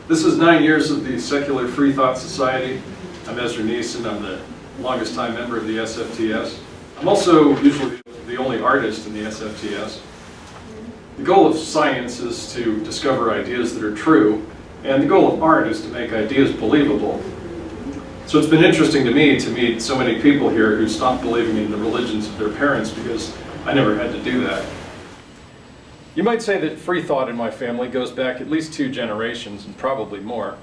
This is 9 years of the Secular Freethought Society. I'm Ezra Neeson. I'm the longest time member of the SFTS. I'm also usually the only artist in the SFTS. The goal of science is to discover ideas that are true, and the goal of art is to make ideas believable. So it's been interesting to me to meet so many people here who stopped believing in the religions of their parents because I never had to do that. You might say that free thought in my family goes back at least 2 generations and probably more.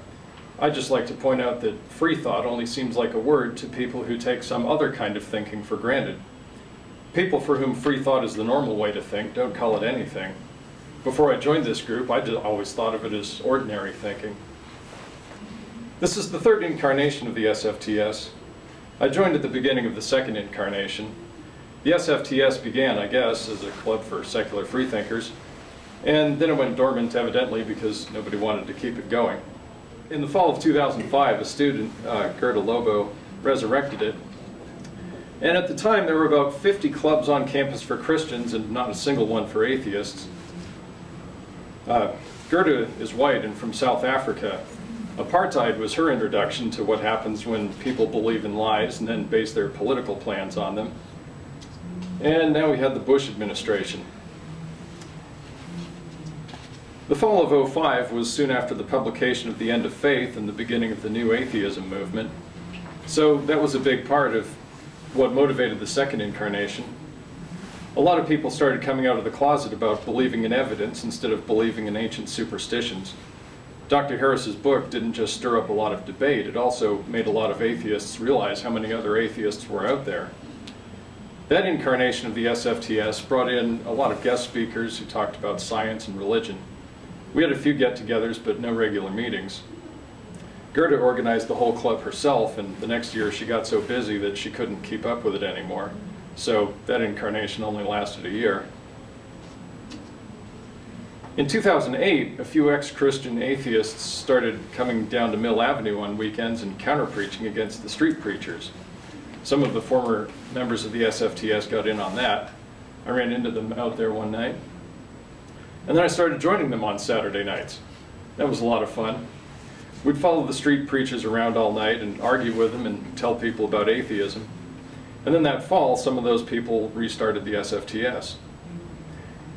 I'd just like to point out that free thought only seems like a word to people who take some other kind of thinking for granted. People for whom free thought is the normal way to think don't call it anything. Before I joined this group, I just always thought of it as ordinary thinking. This is the 3rd incarnation of the SFTS. I joined at the beginning of the 2nd incarnation. The SFTS began, I guess, as a club for secular freethinkers, and then it went dormant evidently because nobody wanted to keep it going. In the fall of 2005, a student, Gerda Lobo, resurrected it. And at the time, there were about 50 clubs on campus for Christians and not a single one for atheists. Gerda is white and from South Africa. Apartheid was her introduction to what happens when people believe in lies and then base their political plans on them. And now we had the Bush administration. The fall of '05 was soon after the publication of The End of Faith and the beginning of the new atheism movement. So that was a big part of what motivated the 2nd incarnation. A lot of people started coming out of the closet about believing in evidence instead of believing in ancient superstitions. Dr. Harris's book didn't just stir up a lot of debate, it also made a lot of atheists realize how many other atheists were out there. That incarnation of the SFTS brought in a lot of guest speakers who talked about science and religion. We had a few get-togethers, but no regular meetings. Gerda organized the whole club herself, and the next year she got so busy that she couldn't keep up with it anymore. So that incarnation only lasted a year. In 2008, a few ex-Christian atheists started coming down to Mill Avenue on weekends and counter-preaching against the street preachers. Some of the former members of the SFTS got in on that. I ran into them out there one night. And then I started joining them on Saturday nights. That was a lot of fun. We'd follow the street preachers around all night and argue with them and tell people about atheism. And then that fall, some of those people restarted the SFTS.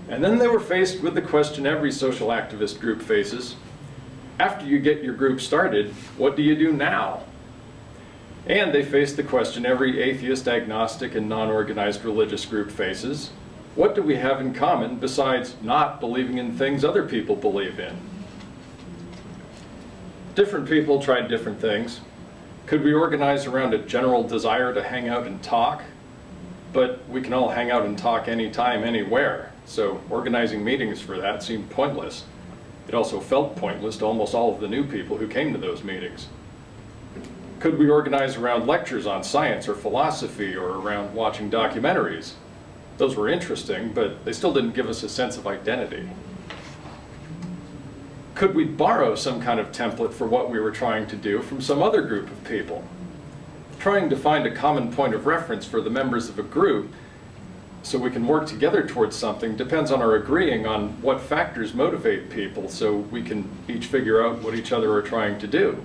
And then they were faced with the question every social activist group faces. After you get your group started, what do you do now? And they faced the question every atheist, agnostic, and non-organized religious group faces. What do we have in common besides not believing in things other people believe in? Different people tried different things. Could we organize around a general desire to hang out and talk? But we can all hang out and talk anytime, anywhere. So organizing meetings for that seemed pointless. It also felt pointless to almost all of the new people who came to those meetings. Could we organize around lectures on science or philosophy or around watching documentaries? Those were interesting, but they still didn't give us a sense of identity. Could we borrow some kind of template for what we were trying to do from some other group of people? Trying to find a common point of reference for the members of a group so we can work together towards something depends on our agreeing on what factors motivate people so we can each figure out what each other are trying to do.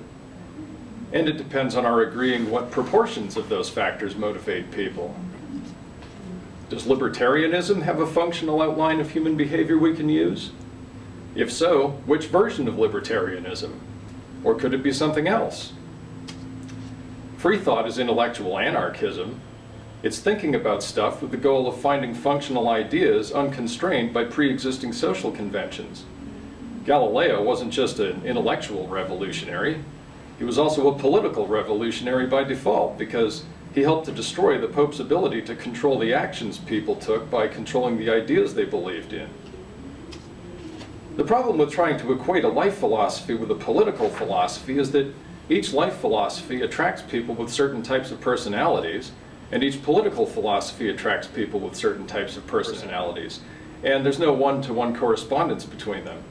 And it depends on our agreeing what proportions of those factors motivate people. Does libertarianism have a functional outline of human behavior we can use? If so, which version of libertarianism? Or could it be something else? Free thought is intellectual anarchism. It's thinking about stuff with the goal of finding functional ideas unconstrained by pre-existing social conventions. Galileo wasn't just an intellectual revolutionary. He was also a political revolutionary by default because he helped to destroy the Pope's ability to control the actions people took by controlling the ideas they believed in. The problem with trying to equate a life philosophy with a political philosophy is that each life philosophy attracts people with certain types of personalities, and each political philosophy attracts people with certain types of personalities. And there's no one-to-one correspondence between them.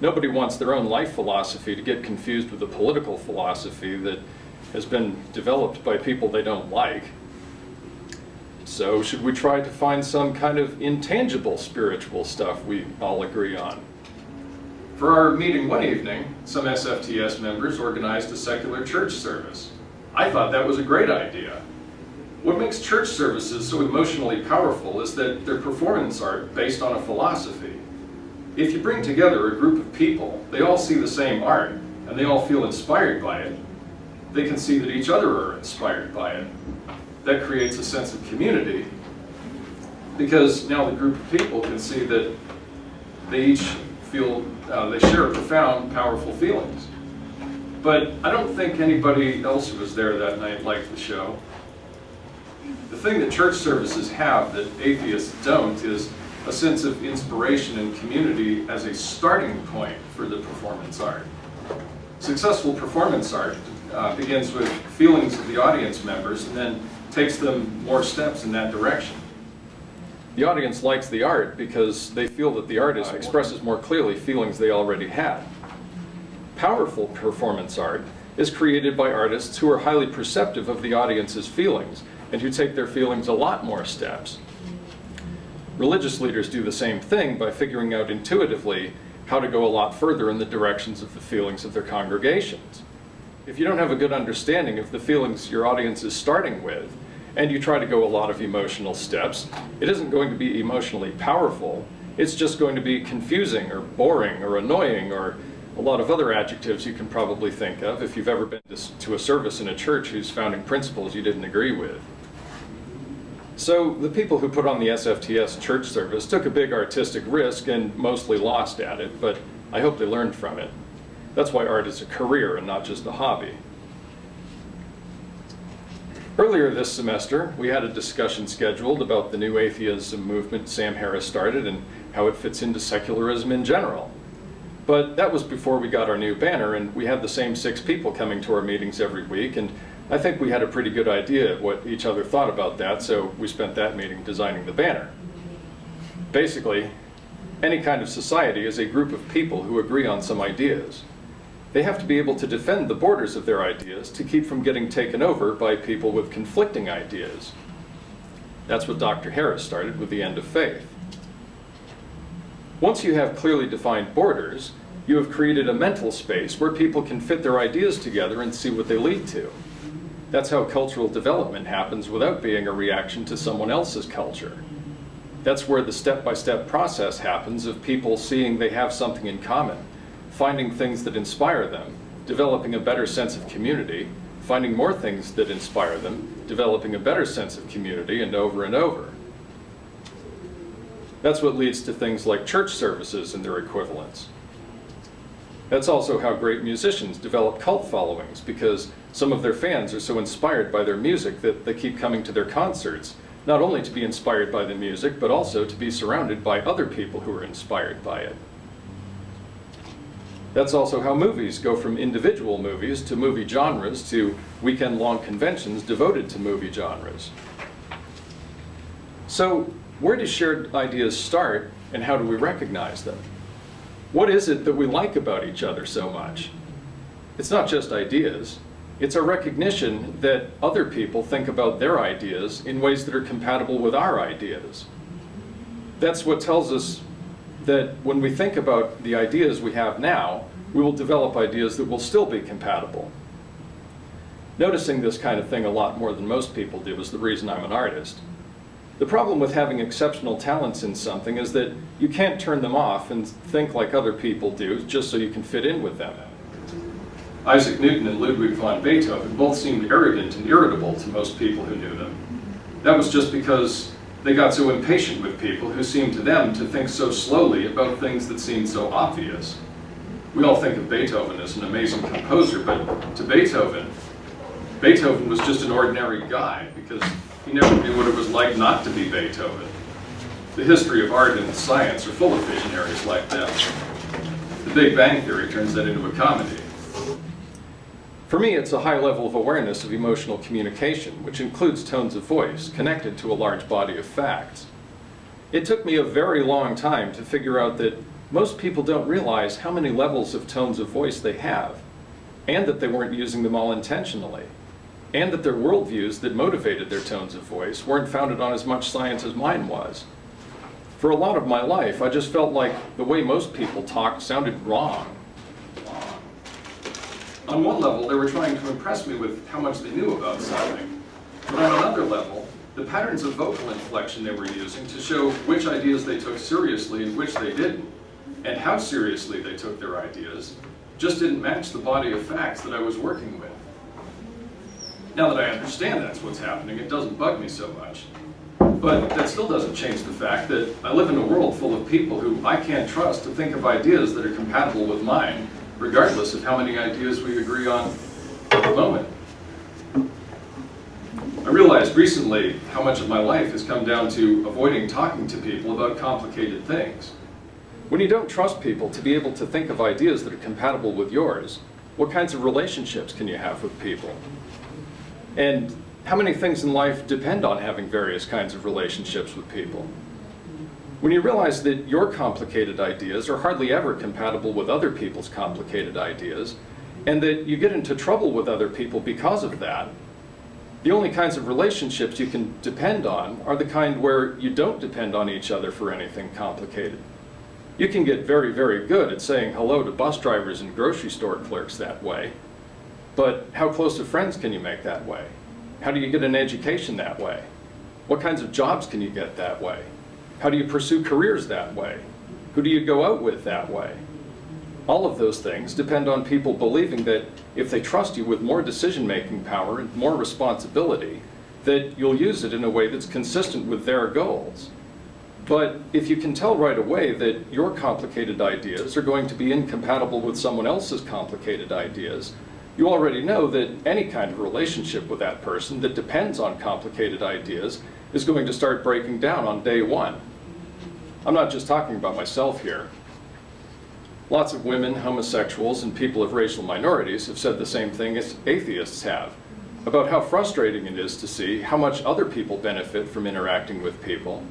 Nobody wants their own life philosophy to get confused with a political philosophy that has been developed by people they don't like. So should we try to find some kind of intangible spiritual stuff we all agree on? For our meeting one evening, some SFTS members organized a secular church service. I thought that was a great idea. What makes church services so emotionally powerful is that they're performance art based on a philosophy. If you bring together a group of people, they all see the same art, and they all feel inspired by it. They can see that each other are inspired by it. That creates a sense of community, because now the group of people can see that they each feel, they share profound, powerful feelings. But I don't think anybody else who was there that night liked the show. The thing that church services have that atheists don't is a sense of inspiration and community as a starting point for the performance art. Successful performance art begins with feelings of the audience members and then takes them more steps in that direction. The audience likes the art because they feel that the artist expresses more clearly feelings they already had. Powerful performance art is created by artists who are highly perceptive of the audience's feelings and who take their feelings a lot more steps. Religious leaders do the same thing by figuring out intuitively how to go a lot further in the directions of the feelings of their congregations. If you don't have a good understanding of the feelings your audience is starting with, and you try to go a lot of emotional steps, it isn't going to be emotionally powerful. It's just going to be confusing or boring or annoying or a lot of other adjectives you can probably think of if you've ever been to a service in a church whose founding principles you didn't agree with. So the people who put on the SFTS church service took a big artistic risk and mostly lost at it, but I hope they learned from it. That's why art is a career and not just a hobby. Earlier this semester, we had a discussion scheduled about the new atheism movement Sam Harris started and how it fits into secularism in general. But that was before we got our new banner, and we had the same 6 people coming to our meetings every week, and I think we had a pretty good idea of what each other thought about that, so we spent that meeting designing the banner. Basically, any kind of society is a group of people who agree on some ideas. They have to be able to defend the borders of their ideas to keep from getting taken over by people with conflicting ideas. That's what Dr. Harris started with the End of Faith. Once you have clearly defined borders, you have created a mental space where people can fit their ideas together and see what they lead to. That's how cultural development happens without being a reaction to someone else's culture. That's where the step-by-step process happens of people seeing they have something in common, finding things that inspire them, developing a better sense of community, finding more things that inspire them, developing a better sense of community, and over and over. That's what leads to things like church services and their equivalents. That's also how great musicians develop cult followings, because some of their fans are so inspired by their music that they keep coming to their concerts, not only to be inspired by the music, but also to be surrounded by other people who are inspired by it. That's also how movies go from individual movies to movie genres to weekend-long conventions devoted to movie genres. So, where do shared ideas start, and how do we recognize them? What is it that we like about each other so much? It's not just ideas. It's a recognition that other people think about their ideas in ways that are compatible with our ideas. That's what tells us that when we think about the ideas we have now, we will develop ideas that will still be compatible. Noticing this kind of thing a lot more than most people do is the reason I'm an artist. The problem with having exceptional talents in something is that you can't turn them off and think like other people do just so you can fit in with them. Isaac Newton and Ludwig von Beethoven both seemed arrogant and irritable to most people who knew them. That was just because they got so impatient with people who seemed to them to think so slowly about things that seemed so obvious. We all think of Beethoven as an amazing composer, but to Beethoven was just an ordinary guy because he never knew what it was like not to be Beethoven. The history of art and science are full of visionaries like that. The Big Bang Theory turns that into a comedy. For me, it's a high level of awareness of emotional communication, which includes tones of voice connected to a large body of facts. It took me a very long time to figure out that most people don't realize how many levels of tones of voice they have, and that they weren't using them all intentionally, and that their worldviews that motivated their tones of voice weren't founded on as much science as mine was. For a lot of my life, I just felt like the way most people talked sounded wrong. On one level, they were trying to impress me with how much they knew about something. But on another level, the patterns of vocal inflection they were using to show which ideas they took seriously and which they didn't, and how seriously they took their ideas, just didn't match the body of facts that I was working with. Now that I understand that's what's happening, it doesn't bug me so much. But that still doesn't change the fact that I live in a world full of people who I can't trust to think of ideas that are compatible with mine, regardless of how many ideas we agree on at the moment. I realized recently how much of my life has come down to avoiding talking to people about complicated things. When you don't trust people to be able to think of ideas that are compatible with yours, what kinds of relationships can you have with people? And how many things in life depend on having various kinds of relationships with people? When you realize that your complicated ideas are hardly ever compatible with other people's complicated ideas, and that you get into trouble with other people because of that, the only kinds of relationships you can depend on are the kind where you don't depend on each other for anything complicated. You can get very, very good at saying hello to bus drivers and grocery store clerks that way, but how close of friends can you make that way? How do you get an education that way? What kinds of jobs can you get that way? How do you pursue careers that way? Who do you go out with that way? All of those things depend on people believing that if they trust you with more decision-making power and more responsibility, that you'll use it in a way that's consistent with their goals. But if you can tell right away that your complicated ideas are going to be incompatible with someone else's complicated ideas, you already know that any kind of relationship with that person that depends on complicated ideas is going to start breaking down on day one. I'm not just talking about myself here. Lots of women, homosexuals, and people of racial minorities have said the same thing as atheists have, about how frustrating it is to see how much other people benefit from interacting with people,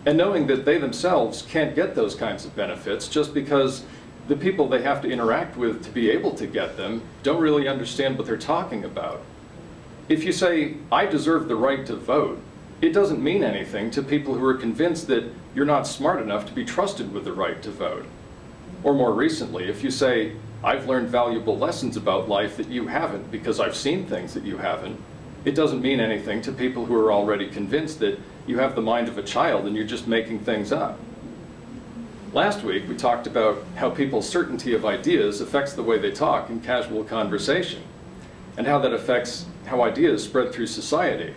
and knowing that they themselves can't get those kinds of benefits just because the people they have to interact with to be able to get them don't really understand what they're talking about. If you say, "I deserve the right to vote," it doesn't mean anything to people who are convinced that you're not smart enough to be trusted with the right to vote. Or more recently, if you say, "I've learned valuable lessons about life that you haven't because I've seen things that you haven't," it doesn't mean anything to people who are already convinced that you have the mind of a child and you're just making things up. Last week, we talked about how people's certainty of ideas affects the way they talk in casual conversation, and how that affects how ideas spread through society.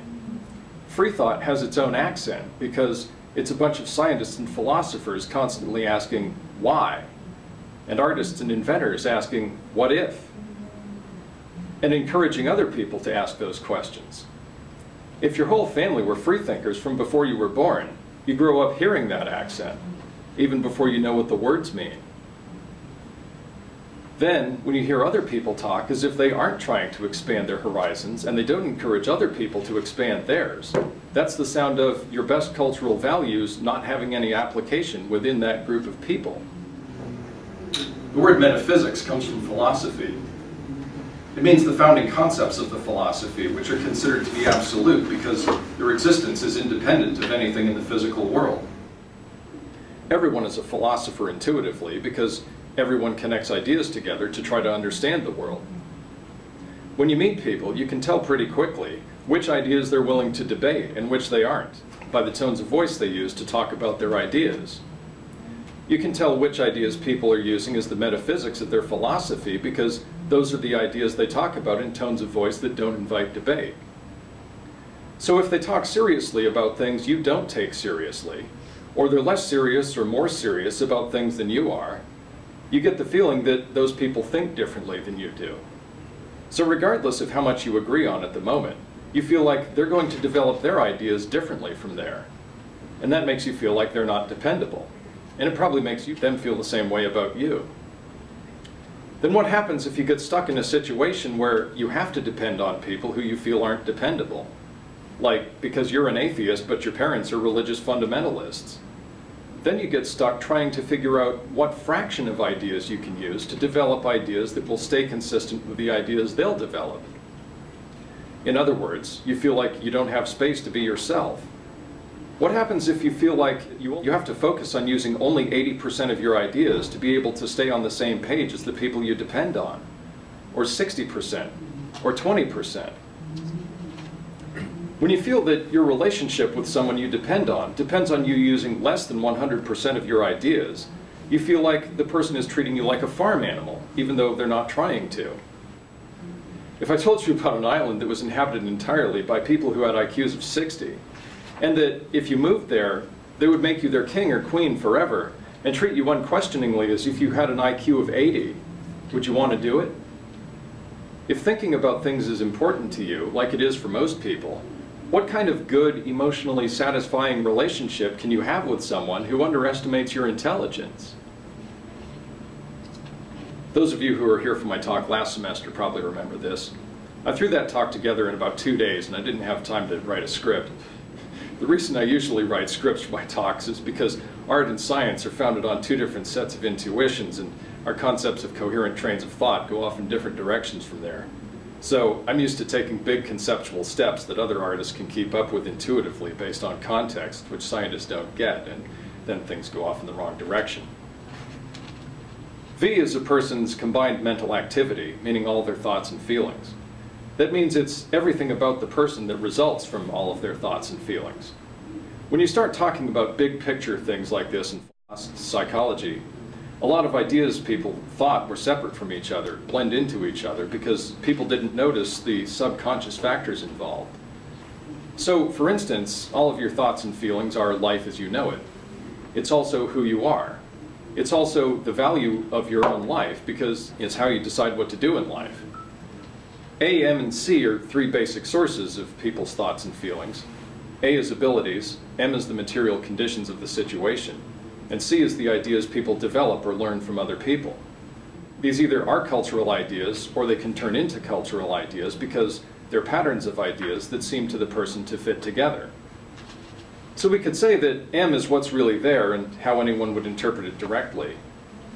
Freethought has its own accent because it's a bunch of scientists and philosophers constantly asking, why? And artists and inventors asking, what if? And encouraging other people to ask those questions. If your whole family were freethinkers from before you were born, you grow up hearing that accent, even before you know what the words mean. Then, when you hear other people talk as if they aren't trying to expand their horizons and they don't encourage other people to expand theirs, that's the sound of your best cultural values not having any application within that group of people. The word metaphysics comes from philosophy. It means the founding concepts of the philosophy, which are considered to be absolute because their existence is independent of anything in the physical world. Everyone is a philosopher intuitively because everyone connects ideas together to try to understand the world. When you meet people, you can tell pretty quickly which ideas they're willing to debate and which they aren't, by the tones of voice they use to talk about their ideas. You can tell which ideas people are using as the metaphysics of their philosophy because those are the ideas they talk about in tones of voice that don't invite debate. So if they talk seriously about things you don't take seriously, or they're less serious or more serious about things than you are, you get the feeling that those people think differently than you do. So regardless of how much you agree on at the moment, you feel like they're going to develop their ideas differently from there. And that makes you feel like they're not dependable. And it probably makes them feel the same way about you. Then what happens if you get stuck in a situation where you have to depend on people who you feel aren't dependable? Like because you're an atheist but your parents are religious fundamentalists. Then you get stuck trying to figure out what fraction of ideas you can use to develop ideas that will stay consistent with the ideas they'll develop. In other words, you feel like you don't have space to be yourself. What happens if you feel like you have to focus on using only 80% of your ideas to be able to stay on the same page as the people you depend on? Or 60%? Or 20%? When you feel that your relationship with someone you depend on depends on you using less than 100% of your ideas, you feel like the person is treating you like a farm animal, even though they're not trying to. If I told you about an island that was inhabited entirely by people who had IQs of 60, and that if you moved there, they would make you their king or queen forever and treat you unquestioningly as if you had an IQ of 80, would you want to do it? If thinking about things is important to you, like it is for most people, what kind of good, emotionally satisfying relationship can you have with someone who underestimates your intelligence? Those of you who were here for my talk last semester probably remember this. I threw that talk together in about 2 days and I didn't have time to write a script. The reason I usually write scripts for my talks is because art and science are founded on 2 different sets of intuitions, and our concepts of coherent trains of thought go off in different directions from there. So I'm used to taking big conceptual steps that other artists can keep up with intuitively based on context, which scientists don't get, and then things go off in the wrong direction. V is a person's combined mental activity, meaning all their thoughts and feelings. That means it's everything about the person that results from all of their thoughts and feelings. When you start talking about big picture things like this in psychology, a lot of ideas people thought were separate from each other blend into each other because people didn't notice the subconscious factors involved. So, for instance, all of your thoughts and feelings are life as you know it. It's also who you are. It's also the value of your own life because it's how you decide what to do in life. A, M, and C are 3 basic sources of people's thoughts and feelings. A is abilities, M is the material conditions of the situation, and C is the ideas people develop or learn from other people. These either are cultural ideas or they can turn into cultural ideas because they're patterns of ideas that seem to the person to fit together. So we could say that M is what's really there and how anyone would interpret it directly.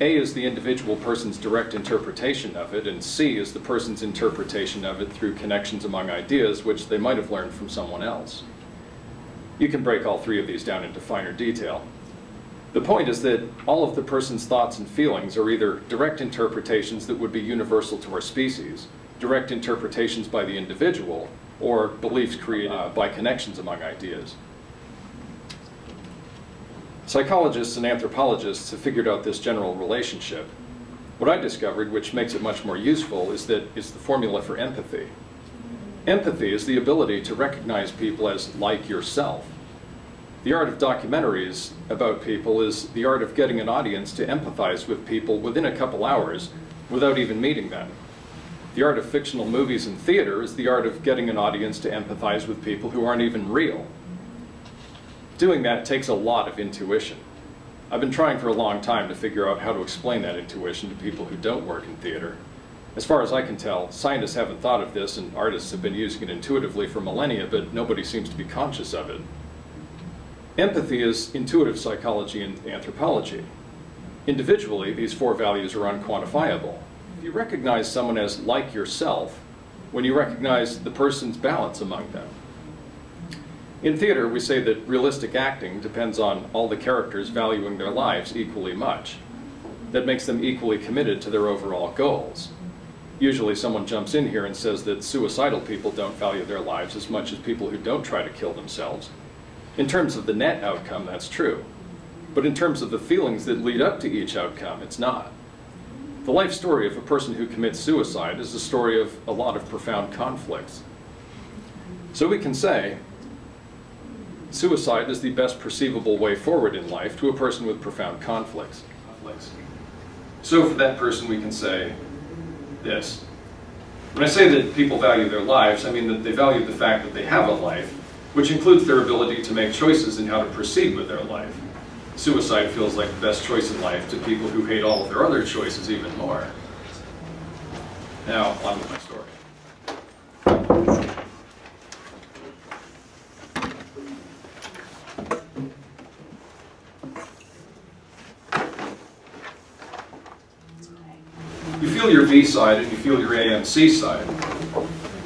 A is the individual person's direct interpretation of it, and C is the person's interpretation of it through connections among ideas which they might have learned from someone else. You can break all 3 of these down into finer detail. The point is that all of the person's thoughts and feelings are either direct interpretations that would be universal to our species, direct interpretations by the individual, or beliefs created by connections among ideas. Psychologists and anthropologists have figured out this general relationship. What I discovered, which makes it much more useful, is the formula for empathy. Empathy is the ability to recognize people as like yourself. The art of documentaries about people is the art of getting an audience to empathize with people within a couple hours without even meeting them. The art of fictional movies and theater is the art of getting an audience to empathize with people who aren't even real. Doing that takes a lot of intuition. I've been trying for a long time to figure out how to explain that intuition to people who don't work in theater. As far as I can tell, scientists haven't thought of this and artists have been using it intuitively for millennia, but nobody seems to be conscious of it. Empathy is intuitive psychology and anthropology. Individually, these 4 values are unquantifiable. If you recognize someone as like yourself, when you recognize the person's balance among them. In theater, we say that realistic acting depends on all the characters valuing their lives equally much. That makes them equally committed to their overall goals. Usually someone jumps in here and says that suicidal people don't value their lives as much as people who don't try to kill themselves. In terms of the net outcome, that's true. But in terms of the feelings that lead up to each outcome, it's not. The life story of a person who commits suicide is a story of a lot of profound conflicts. So we can say, suicide is the best perceivable way forward in life to a person with profound conflicts. So for that person we can say this. When I say that people value their lives, I mean that they value the fact that they have a life, which includes their ability to make choices in how to proceed with their life. Suicide feels like the best choice in life to people who hate all of their other choices even more. Now, on with my story. You feel your V side and you feel your AMC side.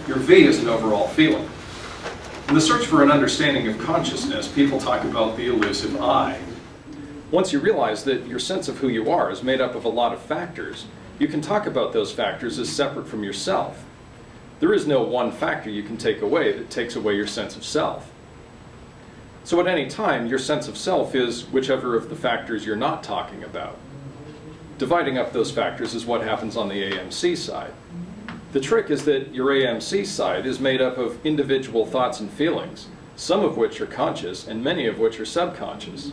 Your V is an overall feeling. In the search for an understanding of consciousness, people talk about the elusive I. Once you realize that your sense of who you are is made up of a lot of factors, you can talk about those factors as separate from yourself. There is no one factor you can take away that takes away your sense of self. So at any time, your sense of self is whichever of the factors you're not talking about. Dividing up those factors is what happens on the AMC side. The trick is that your AMC side is made up of individual thoughts and feelings, some of which are conscious and many of which are subconscious.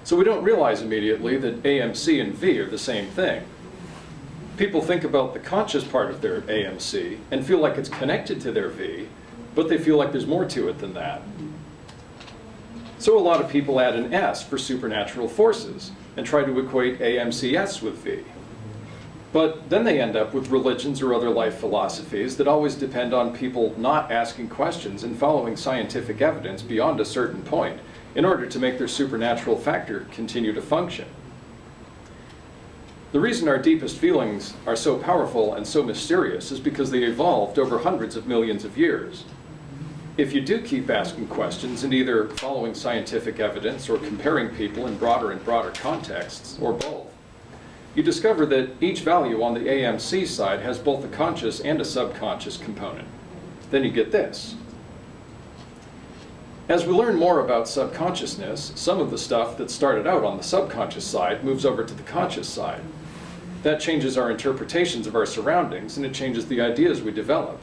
So we don't realize immediately that AMC and V are the same thing. People think about the conscious part of their AMC and feel like it's connected to their V, but they feel like there's more to it than that. So a lot of people add an S for supernatural forces and try to equate AMCS with V. But then they end up with religions or other life philosophies that always depend on people not asking questions and following scientific evidence beyond a certain point in order to make their supernatural factor continue to function. The reason our deepest feelings are so powerful and so mysterious is because they evolved over hundreds of millions of years. If you do keep asking questions and either following scientific evidence or comparing people in broader and broader contexts, or both, you discover that each value on the AMC side has both a conscious and a subconscious component. Then you get this. As we learn more about subconsciousness, some of the stuff that started out on the subconscious side moves over to the conscious side. That changes our interpretations of our surroundings, and it changes the ideas we develop.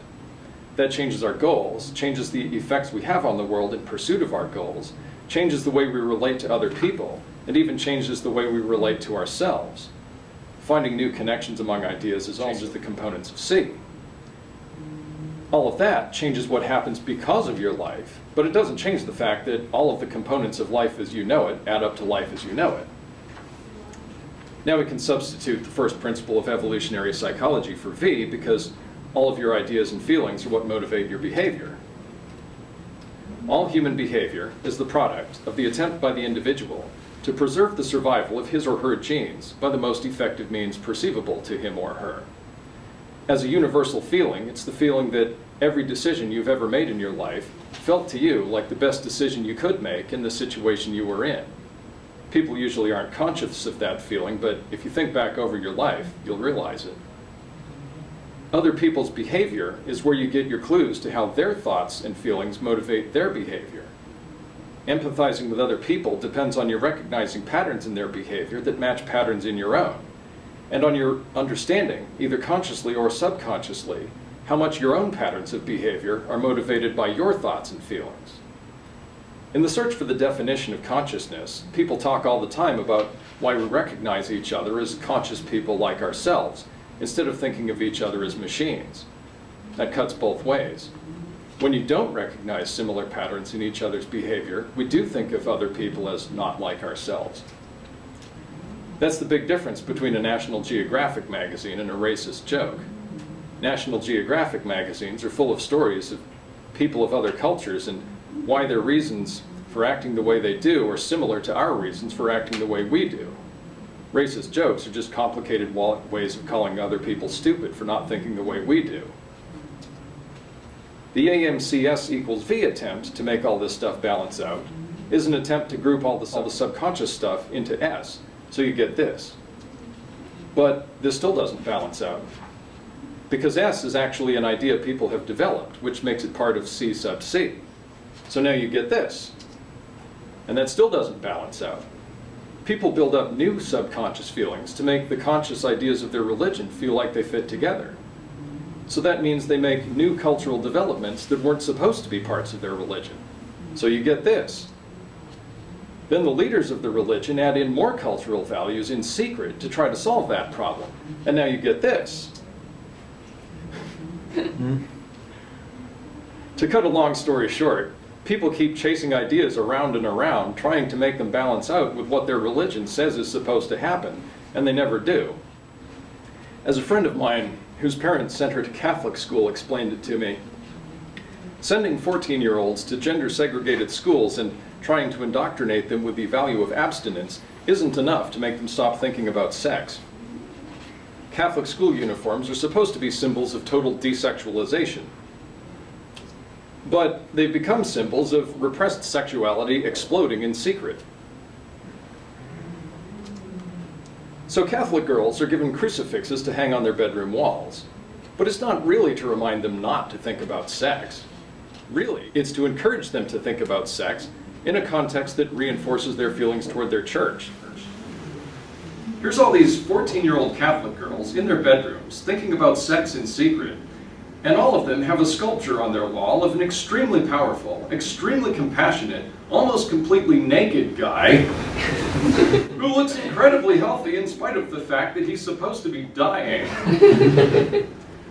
That changes our goals, changes the effects we have on the world in pursuit of our goals, changes the way we relate to other people, and even changes the way we relate to ourselves. Finding new connections among ideas is also the components of C. All of that changes what happens because of your life, but it doesn't change the fact that all of the components of life as you know it add up to life as you know it. Now we can substitute the first principle of evolutionary psychology for V because all of your ideas and feelings are what motivate your behavior. All human behavior is the product of the attempt by the individual to preserve the survival of his or her genes by the most effective means perceivable to him or her. As a universal feeling, it's the feeling that every decision you've ever made in your life felt to you like the best decision you could make in the situation you were in. People usually aren't conscious of that feeling, but if you think back over your life, you'll realize it. Other people's behavior is where you get your clues to how their thoughts and feelings motivate their behavior. Empathizing with other people depends on your recognizing patterns in their behavior that match patterns in your own, and on your understanding, either consciously or subconsciously, how much your own patterns of behavior are motivated by your thoughts and feelings. In the search for the definition of consciousness, people talk all the time about why we recognize each other as conscious people like ourselves, instead of thinking of each other as machines. That cuts both ways. When you don't recognize similar patterns in each other's behavior, we do think of other people as not like ourselves. That's the big difference between a National Geographic magazine and a racist joke. National Geographic magazines are full of stories of people of other cultures and why their reasons for acting the way they do are similar to our reasons for acting the way we do. Racist jokes are just complicated ways of calling other people stupid for not thinking the way we do. The AMCS equals V attempt to make all this stuff balance out is an attempt to group all the subconscious stuff into S, so you get this. But this still doesn't balance out, because S is actually an idea people have developed, which makes it part of C sub C. So now you get this, and that still doesn't balance out. People build up new subconscious feelings to make the conscious ideas of their religion feel like they fit together. So that means they make new cultural developments that weren't supposed to be parts of their religion. So you get this. Then the leaders of the religion add in more cultural values in secret to try to solve that problem. And now you get this. To cut a long story short, people keep chasing ideas around and around, trying to make them balance out with what their religion says is supposed to happen, and they never do. As a friend of mine whose parents sent her to Catholic school explained it to me, sending 14-year-olds to gender-segregated schools and trying to indoctrinate them with the value of abstinence isn't enough to make them stop thinking about sex. Catholic school uniforms are supposed to be symbols of total desexualization. but they've become symbols of repressed sexuality exploding in secret. So Catholic girls are given crucifixes to hang on their bedroom walls, but it's not really to remind them not to think about sex. Really, it's to encourage them to think about sex in a context that reinforces their feelings toward their church. Here's all these 14-year-old Catholic girls in their bedrooms thinking about sex in secret, and all of them have a sculpture on their wall of an extremely powerful, extremely compassionate, almost completely naked guy who looks incredibly healthy in spite of the fact that he's supposed to be dying.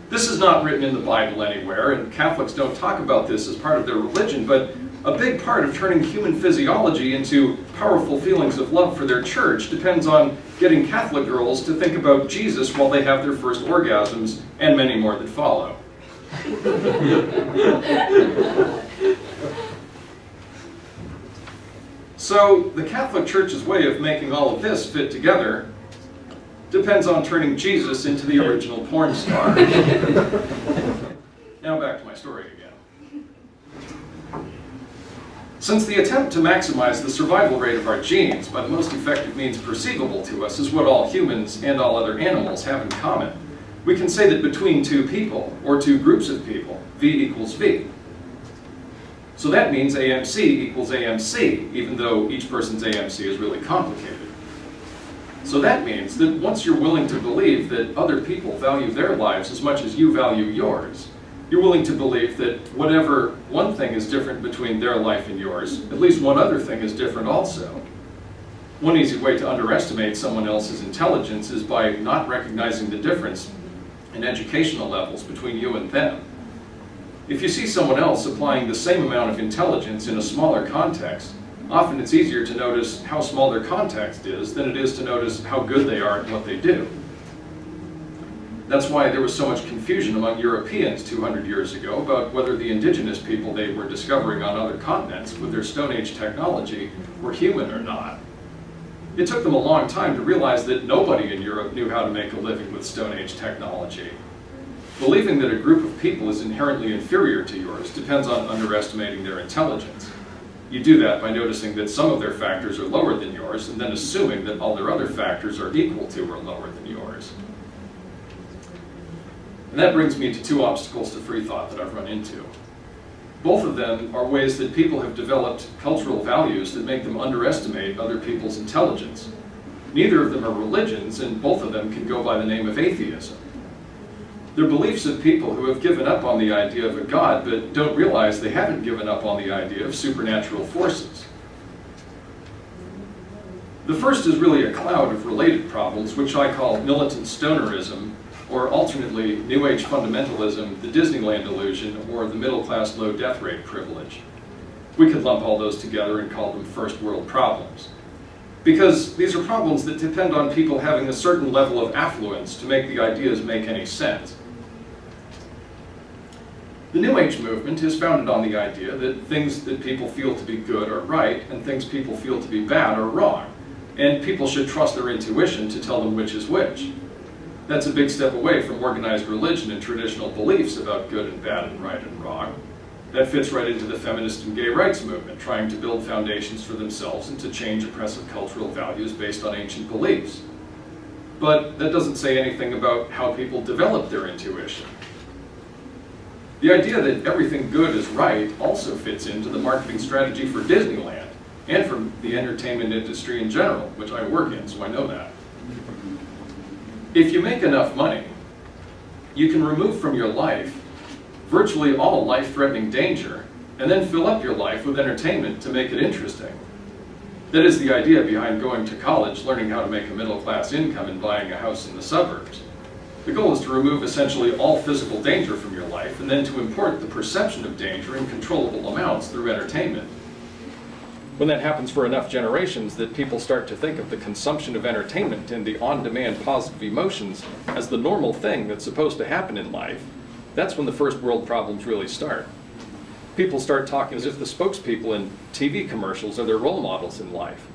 This is not written in the Bible anywhere, and Catholics don't talk about this as part of their religion, but a big part of turning human physiology into powerful feelings of love for their church depends on getting Catholic girls to think about Jesus while they have their first orgasms, and many more that follow. So the Catholic Church's way of making all of this fit together depends on turning Jesus into the original porn star. Now back to my story again. Since the attempt to maximize the survival rate of our genes by the most effective means perceivable to us is what all humans and all other animals have in common, we can say that between two people, or two groups of people, V equals V. So that means AMC equals AMC, even though each person's AMC is really complicated. So that means that once you're willing to believe that other people value their lives as much as you value yours, you're willing to believe that whatever one thing is different between their life and yours, at least one other thing is different also. One easy way to underestimate someone else's intelligence is by not recognizing the difference in educational levels between you and them. If you see someone else applying the same amount of intelligence in a smaller context, often it's easier to notice how small their context is than it is to notice how good they are at what they do. That's why there was so much confusion among Europeans 200 years ago about whether the indigenous people they were discovering on other continents with their Stone Age technology were human or not. It took them a long time to realize that nobody in Europe knew how to make a living with Stone Age technology. Believing that a group of people is inherently inferior to yours depends on underestimating their intelligence. You do that by noticing that some of their factors are lower than yours, and then assuming that all their other factors are equal to or lower than yours. And that brings me to two obstacles to free thought that I've run into. Both of them are ways that people have developed cultural values that make them underestimate other people's intelligence. Neither of them are religions, and both of them can go by the name of atheism. They're beliefs of people who have given up on the idea of a God, but don't realize they haven't given up on the idea of supernatural forces. The first is really a cloud of related problems, which I call militant stonerism, or alternately New Age fundamentalism, the Disneyland illusion, or the middle-class low death rate privilege. We could lump all those together and call them first world problems. Because these are problems that depend on people having a certain level of affluence to make the ideas make any sense. The New Age movement is founded on the idea that things that people feel to be good are right, and things people feel to be bad are wrong, and people should trust their intuition to tell them which is which. That's a big step away from organized religion and traditional beliefs about good and bad and right and wrong. That fits right into the feminist and gay rights movement, trying to build foundations for themselves and to change oppressive cultural values based on ancient beliefs. But that doesn't say anything about how people develop their intuition. The idea that everything good is right also fits into the marketing strategy for Disneyland and for the entertainment industry in general, which I work in, so I know that. If you make enough money, you can remove from your life virtually all life-threatening danger and then fill up your life with entertainment to make it interesting. That is the idea behind going to college, learning how to make a middle-class income, and buying a house in the suburbs. The goal is to remove essentially all physical danger from your life and then to import the perception of danger in controllable amounts through entertainment. When that happens for enough generations that people start to think of the consumption of entertainment and the on-demand positive emotions as the normal thing that's supposed to happen in life, that's when the first world problems really start. People start talking as if the spokespeople in TV commercials are their role models in life.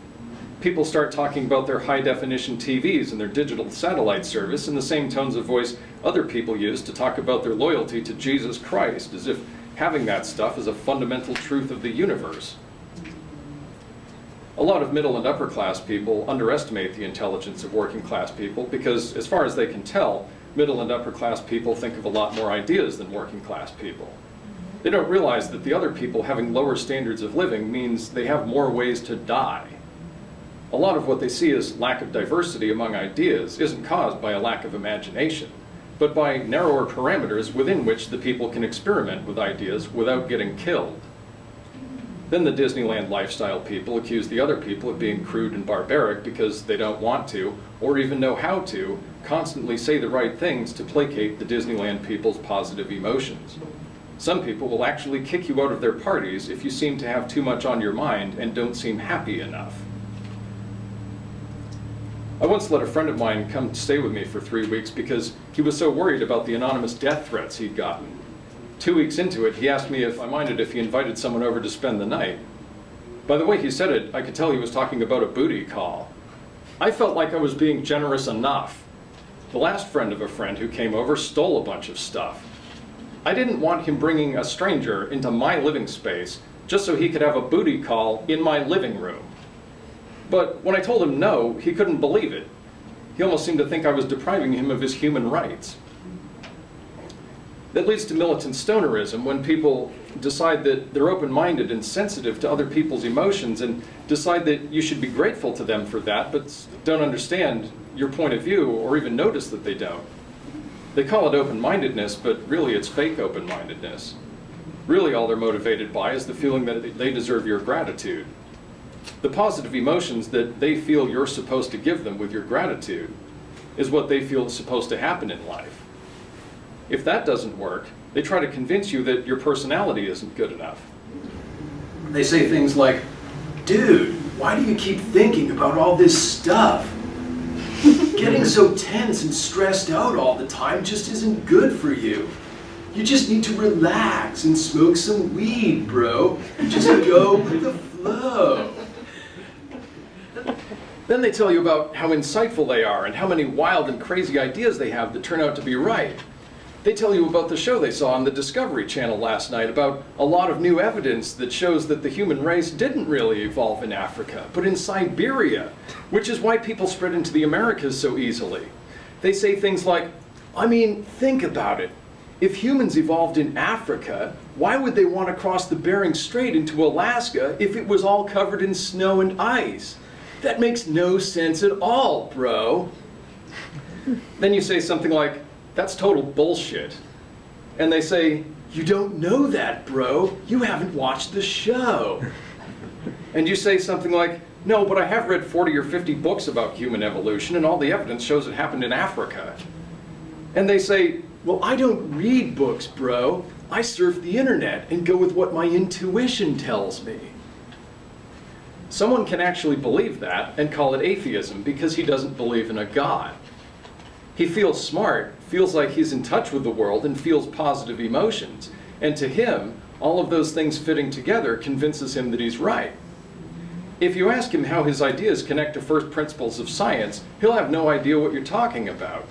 People start talking about their high-definition TVs and their digital satellite service in the same tones of voice other people use to talk about their loyalty to Jesus Christ, as if having that stuff is a fundamental truth of the universe. A lot of middle and upper class people underestimate the intelligence of working class people because, as far as they can tell, middle and upper class people think of a lot more ideas than working class people. They don't realize that the other people having lower standards of living means they have more ways to die. A lot of what they see as lack of diversity among ideas isn't caused by a lack of imagination, but by narrower parameters within which the people can experiment with ideas without getting killed. Then the Disneyland lifestyle people accuse the other people of being crude and barbaric because they don't want to, or even know how to, constantly say the right things to placate the Disneyland people's positive emotions. Some people will actually kick you out of their parties if you seem to have too much on your mind and don't seem happy enough. I once let a friend of mine come stay with me for 3 weeks because he was so worried about the anonymous death threats he'd gotten. 2 weeks into it, he asked me if I minded if he invited someone over to spend the night. By the way he said it, I could tell he was talking about a booty call. I felt like I was being generous enough. The last friend of a friend who came over stole a bunch of stuff. I didn't want him bringing a stranger into my living space just so he could have a booty call in my living room. But when I told him no, he couldn't believe it. He almost seemed to think I was depriving him of his human rights. That leads to militant stonerism, when people decide that they're open-minded and sensitive to other people's emotions and decide that you should be grateful to them for that, but don't understand your point of view or even notice that they don't. They call it open-mindedness, but really it's fake open-mindedness. Really all they're motivated by is the feeling that they deserve your gratitude. The positive emotions that they feel you're supposed to give them with your gratitude is what they feel is supposed to happen in life. If that doesn't work, they try to convince you that your personality isn't good enough. They say things like, "Dude, why do you keep thinking about all this stuff? Getting so tense and stressed out all the time just isn't good for you. You just need to relax and smoke some weed, bro. Just go with the flow." Then they tell you about how insightful they are and how many wild and crazy ideas they have that turn out to be right. They tell you about the show they saw on the Discovery Channel last night about a lot of new evidence that shows that the human race didn't really evolve in Africa, but in Siberia, which is why people spread into the Americas so easily. They say things like, I mean, think about it. If humans evolved in Africa, why would they want to cross the Bering Strait into Alaska if it was all covered in snow and ice? That makes no sense at all, bro. Then you say something like, that's total bullshit. And they say, you don't know that, bro. You haven't watched the show. And you say something like, no, but I have read 40 or 50 books about human evolution and all the evidence shows it happened in Africa. And they say, well, I don't read books, bro. I surf the internet and go with what my intuition tells me. Someone can actually believe that and call it atheism because he doesn't believe in a God. He feels smart, feels like he's in touch with the world, and feels positive emotions. And to him, all of those things fitting together convinces him that he's right. If you ask him how his ideas connect to first principles of science, he'll have no idea what you're talking about.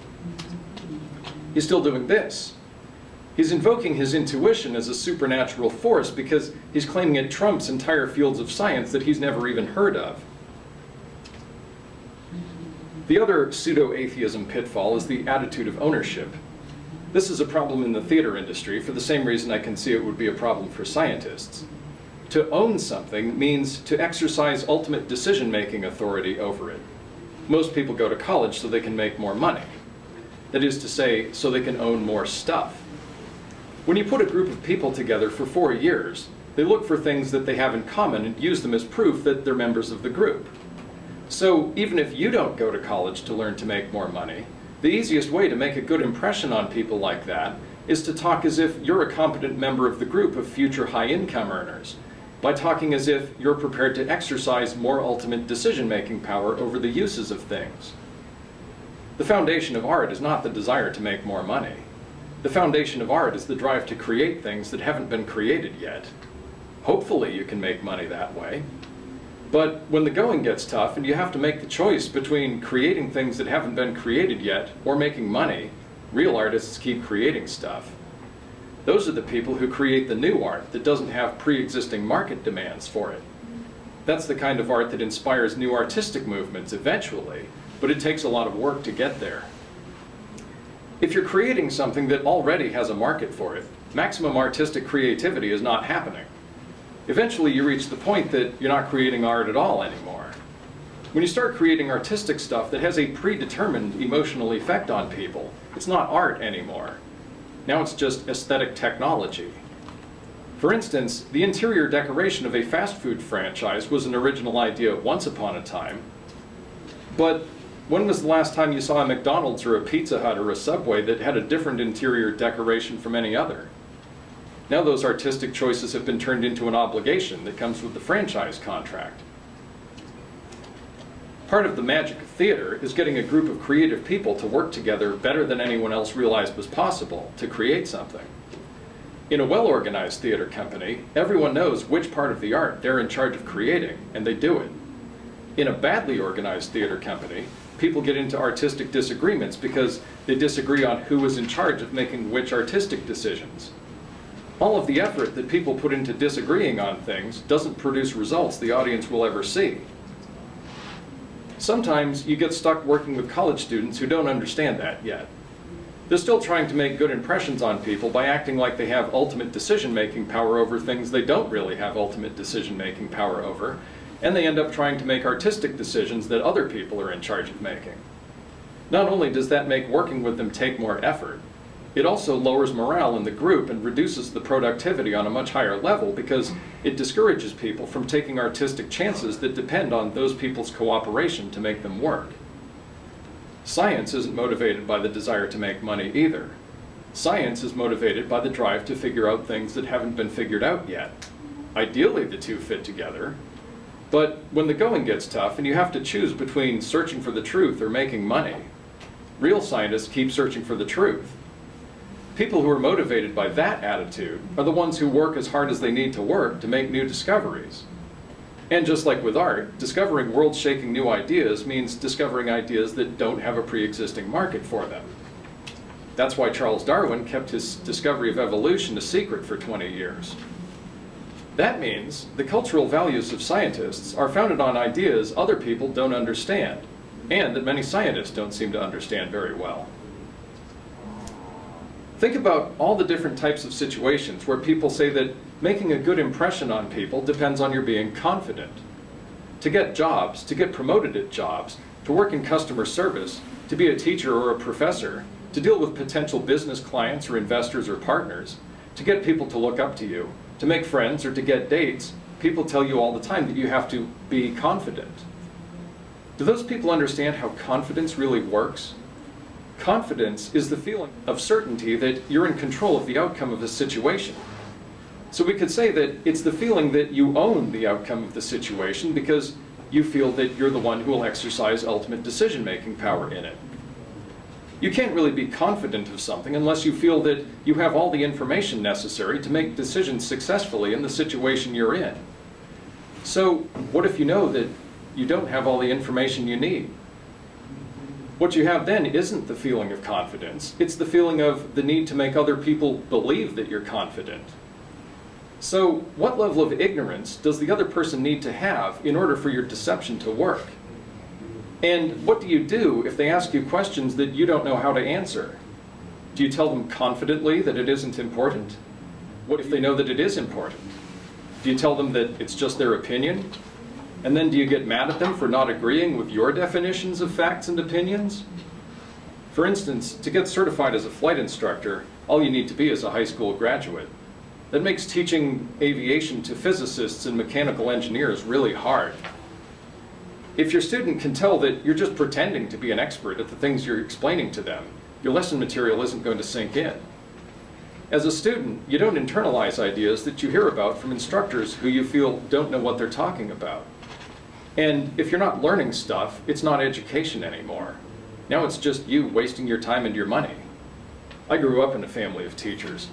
He's still doing this. He's invoking his intuition as a supernatural force because he's claiming it trumps entire fields of science that he's never even heard of. The other pseudo-atheism pitfall is the attitude of ownership. This is a problem in the theater industry for the same reason I can see it would be a problem for scientists. To own something means to exercise ultimate decision-making authority over it. Most people go to college so they can make more money. That is to say, so they can own more stuff. When you put a group of people together for 4 years, they look for things that they have in common and use them as proof that they're members of the group. So even if you don't go to college to learn to make more money, the easiest way to make a good impression on people like that is to talk as if you're a competent member of the group of future high-income earners, by talking as if you're prepared to exercise more ultimate decision-making power over the uses of things. The foundation of art is not the desire to make more money. The foundation of art is the drive to create things that haven't been created yet. Hopefully you can make money that way. But when the going gets tough and you have to make the choice between creating things that haven't been created yet or making money, real artists keep creating stuff. Those are the people who create the new art that doesn't have pre-existing market demands for it. That's the kind of art that inspires new artistic movements eventually, but it takes a lot of work to get there. If you're creating something that already has a market for it, maximum artistic creativity is not happening. Eventually you reach the point that you're not creating art at all anymore. When you start creating artistic stuff that has a predetermined emotional effect on people, it's not art anymore. Now it's just aesthetic technology. For instance, the interior decoration of a fast food franchise was an original idea once upon a time. But when was the last time you saw a McDonald's or a Pizza Hut or a Subway that had a different interior decoration from any other? Now those artistic choices have been turned into an obligation that comes with the franchise contract. Part of the magic of theater is getting a group of creative people to work together better than anyone else realized was possible to create something. In a well-organized theater company, everyone knows which part of the art they're in charge of creating, and they do it. In a badly organized theater company, people get into artistic disagreements because they disagree on who is in charge of making which artistic decisions. All of the effort that people put into disagreeing on things doesn't produce results the audience will ever see. Sometimes you get stuck working with college students who don't understand that yet. They're still trying to make good impressions on people by acting like they have ultimate decision-making power over things they don't really have ultimate decision-making power over, and they end up trying to make artistic decisions that other people are in charge of making. Not only does that make working with them take more effort, it also lowers morale in the group and reduces the productivity on a much higher level because it discourages people from taking artistic chances that depend on those people's cooperation to make them work. Science isn't motivated by the desire to make money either. Science is motivated by the drive to figure out things that haven't been figured out yet. Ideally, the two fit together. But when the going gets tough and you have to choose between searching for the truth or making money, real scientists keep searching for the truth. People who are motivated by that attitude are the ones who work as hard as they need to work to make new discoveries. And just like with art, discovering world-shaking new ideas means discovering ideas that don't have a pre-existing market for them. That's why Charles Darwin kept his discovery of evolution a secret for 20 years. That means the cultural values of scientists are founded on ideas other people don't understand, and that many scientists don't seem to understand very well. Think about all the different types of situations where people say that making a good impression on people depends on your being confident. To get jobs, to get promoted at jobs, to work in customer service, to be a teacher or a professor, to deal with potential business clients or investors or partners, to get people to look up to you, to make friends or to get dates, people tell you all the time that you have to be confident. Do those people understand how confidence really works? Confidence is the feeling of certainty that you're in control of the outcome of a situation. So we could say that it's the feeling that you own the outcome of the situation because you feel that you're the one who will exercise ultimate decision-making power in it. You can't really be confident of something unless you feel that you have all the information necessary to make decisions successfully in the situation you're in. So what if you know that you don't have all the information you need? What you have then isn't the feeling of confidence, it's the feeling of the need to make other people believe that you're confident. So what level of ignorance does the other person need to have in order for your deception to work? And what do you do if they ask you questions that you don't know how to answer? Do you tell them confidently that it isn't important? What if they know that it is important? Do you tell them that it's just their opinion? And then do you get mad at them for not agreeing with your definitions of facts and opinions? For instance, to get certified as a flight instructor, all you need to be is a high school graduate. That makes teaching aviation to physicists and mechanical engineers really hard. If your student can tell that you're just pretending to be an expert at the things you're explaining to them, your lesson material isn't going to sink in. As a student, you don't internalize ideas that you hear about from instructors who you feel don't know what they're talking about. And if you're not learning stuff, it's not education anymore. Now it's just you wasting your time and your money. I grew up in a family of teachers.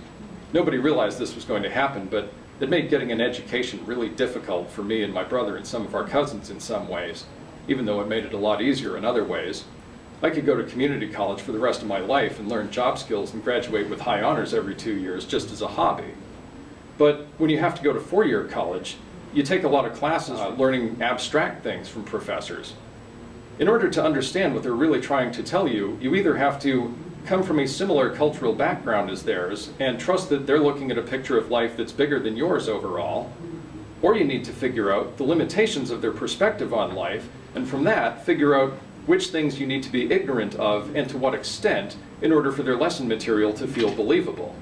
Nobody realized this was going to happen, but It made getting an education really difficult for me and my brother and some of our cousins in some ways, even though it made it a lot easier in other ways. I could go to community college for the rest of my life and learn job skills and graduate with high honors every 2 years just as a hobby. But when you have to go to four-year college, you take a lot of classes learning abstract things from professors. In order to understand what they're really trying to tell you, you either have to come from a similar cultural background as theirs and trust that they're looking at a picture of life that's bigger than yours overall, or you need to figure out the limitations of their perspective on life, and from that, figure out which things you need to be ignorant of and to what extent in order for their lesson material to feel believable.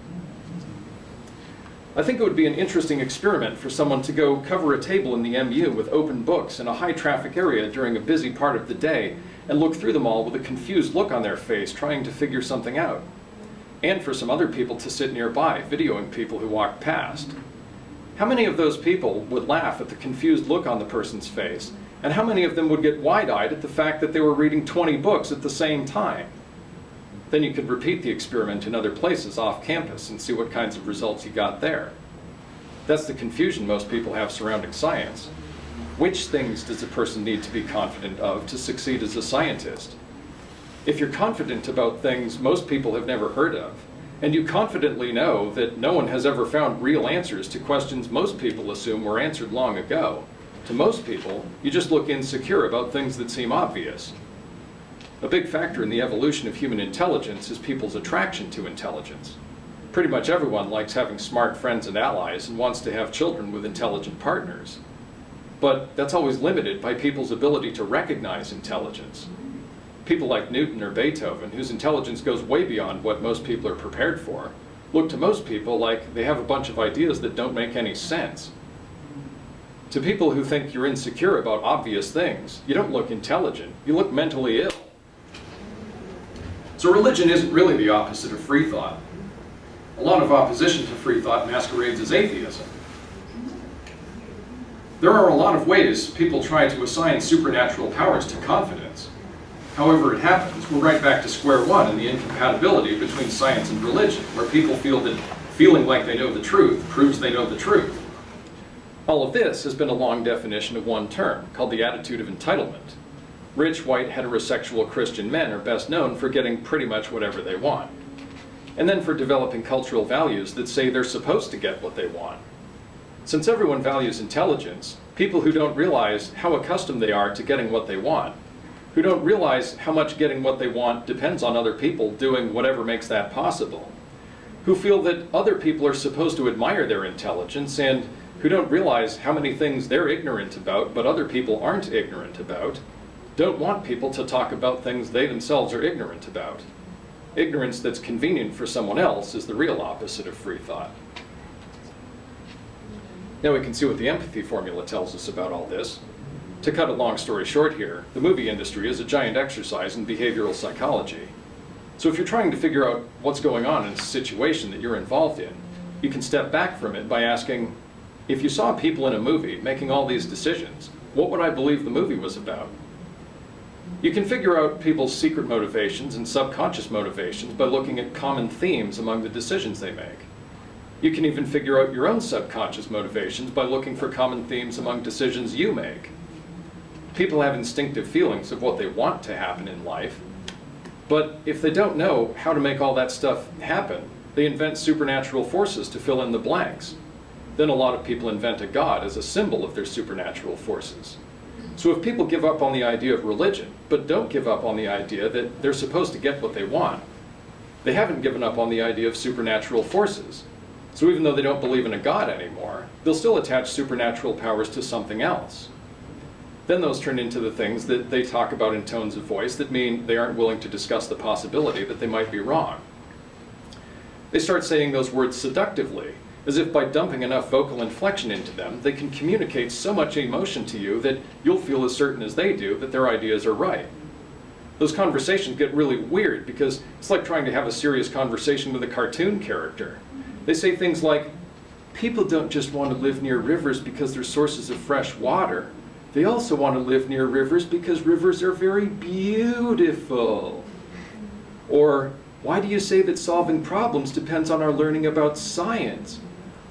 I think it would be an interesting experiment for someone to go cover a table in the MU with open books in a high traffic area during a busy part of the day and look through them all with a confused look on their face trying to figure something out. And for some other people to sit nearby, videoing people who walk past. How many of those people would laugh at the confused look on the person's face? And how many of them would get wide-eyed at the fact that they were reading 20 books at the same time? Then you could repeat the experiment in other places off campus and see what kinds of results you got there. That's the confusion most people have surrounding science. Which things does a person need to be confident of to succeed as a scientist? If you're confident about things most people have never heard of, and you confidently know that no one has ever found real answers to questions most people assume were answered long ago, to most people, you just look insecure about things that seem obvious. A big factor in the evolution of human intelligence is people's attraction to intelligence. Pretty much everyone likes having smart friends and allies and wants to have children with intelligent partners. But that's always limited by people's ability to recognize intelligence. People like Newton or Beethoven, whose intelligence goes way beyond what most people are prepared for, look to most people like they have a bunch of ideas that don't make any sense. To people who think you're insecure about obvious things, you don't look intelligent, you look mentally ill. So religion isn't really the opposite of free thought. A lot of opposition to free thought masquerades as atheism. There are a lot of ways people try to assign supernatural powers to confidence. However it happens, we're right back to square one in the incompatibility between science and religion, where people feel that feeling like they know the truth proves they know the truth. All of this has been a long definition of one term, called the attitude of entitlement. Rich, white, heterosexual Christian men are best known for getting pretty much whatever they want. And then for developing cultural values that say they're supposed to get what they want. Since everyone values intelligence, people who don't realize how accustomed they are to getting what they want, who don't realize how much getting what they want depends on other people doing whatever makes that possible, who feel that other people are supposed to admire their intelligence, and who don't realize how many things they're ignorant about but other people aren't ignorant about, don't want people to talk about things they themselves are ignorant about. Ignorance that's convenient for someone else is the real opposite of free thought. Now we can see what the empathy formula tells us about all this. To cut a long story short here, the movie industry is a giant exercise in behavioral psychology. So if you're trying to figure out what's going on in a situation that you're involved in, you can step back from it by asking, if you saw people in a movie making all these decisions, what would I believe the movie was about? You can figure out people's secret motivations and subconscious motivations by looking at common themes among the decisions they make. You can even figure out your own subconscious motivations by looking for common themes among decisions you make. People have instinctive feelings of what they want to happen in life, but if they don't know how to make all that stuff happen, they invent supernatural forces to fill in the blanks. Then a lot of people invent a god as a symbol of their supernatural forces. So if people give up on the idea of religion, but don't give up on the idea that they're supposed to get what they want, they haven't given up on the idea of supernatural forces. So even though they don't believe in a god anymore, they'll still attach supernatural powers to something else. Then those turn into the things that they talk about in tones of voice that mean they aren't willing to discuss the possibility that they might be wrong. They start saying those words seductively, as if by dumping enough vocal inflection into them, they can communicate so much emotion to you that you'll feel as certain as they do that their ideas are right. Those conversations get really weird because it's like trying to have a serious conversation with a cartoon character. They say things like, people don't just want to live near rivers because they're sources of fresh water. They also want to live near rivers because rivers are very beautiful. Or, why do you say that solving problems depends on our learning about science?